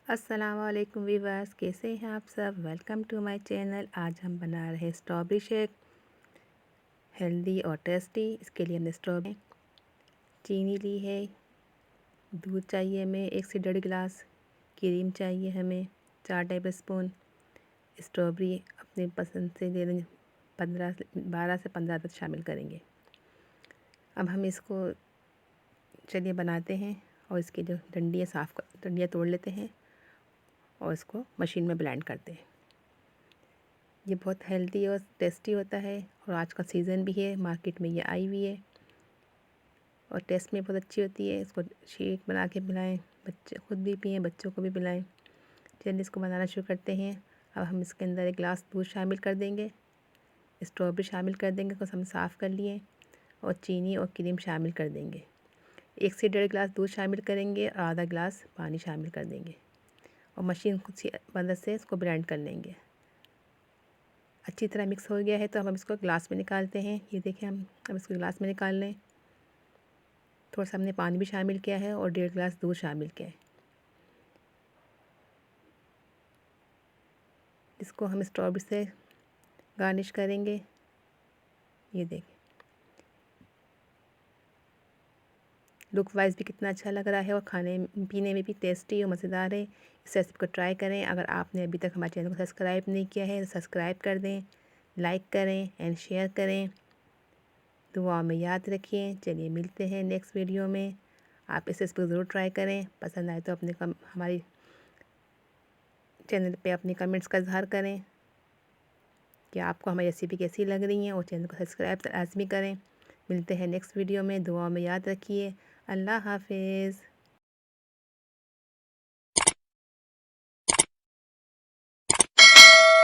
अस्सलाम वालेकुम वीवर्स, कैसे हैं आप सब। Welcome to my channel. आज हम बना रहे हैं स्ट्रॉबेरी शेक, हेल्दी और टेस्टी। इसके लिए हमने स्ट्रॉबेरी, चीनी ली है, दूध चाहिए हमें 1 से 1.5 गिलास, क्रीम चाहिए हमें 4 टेबल स्पून, स्ट्रॉबेरी अपने पसंद से ले लें, 12 से 15 तक शामिल करेंगे। अब हम इसको चलिए बनाते हैं और इसकी जो डंडियाँ तोड़ लेते हैं और इसको मशीन में ब्लेंड करते हैं। ये बहुत हेल्दी और टेस्टी होता है और आज का सीज़न भी है, मार्केट में ये आई हुई है और टेस्ट में बहुत अच्छी होती है। इसको शेक बना के पिलाएं, बच्चे खुद भी पिएं, बच्चों को भी पिलाएं। चलिए इसको बनाना शुरू करते हैं। अब हम इसके अंदर 1 गिलास दूध शामिल कर देंगे, स्ट्रॉबेरी शामिल कर देंगे, को हम साफ़ कर लिए, और चीनी और क्रीम शामिल कर देंगे। 1 से 1.5 गिलास दूध शामिल करेंगे और आधा गिलास पानी शामिल कर देंगे और मशीन की मदद से इसको ब्लेंड कर लेंगे। अच्छी तरह मिक्स हो गया है तो अब हम इसको ग्लास में निकालते हैं। ये देखिए, हम अब इसको ग्लास में निकाल लें। थोड़ा सा हमने पानी भी शामिल किया है और 1.5 गिलास दूध शामिल किया है। इसको हम स्ट्रॉबेरी से गार्निश करेंगे। ये देखिए, लुक वाइज भी कितना अच्छा लग रहा है और खाने पीने में भी टेस्टी और मज़ेदार है। इस रेसिपी को ट्राई करें। अगर आपने अभी तक हमारे चैनल को सब्सक्राइब नहीं किया है तो सब्सक्राइब कर दें, लाइक करें एंड शेयर करें। दुआ में याद रखिए। चलिए मिलते हैं नेक्स्ट वीडियो में। आप इस रेसिपी को ज़रूर ट्राई करें। पसंद आए तो हमारी चैनल पे अपने कमेंट्स का इज़हार करें कि आपको हमारी रेसिपी कैसी लग रही है, और चैनल को सब्सक्राइब लाज़मी करें। मिलते हैं नेक्स्ट वीडियो में। दुआ में याद रखिए। अल्लाह हाफिज़।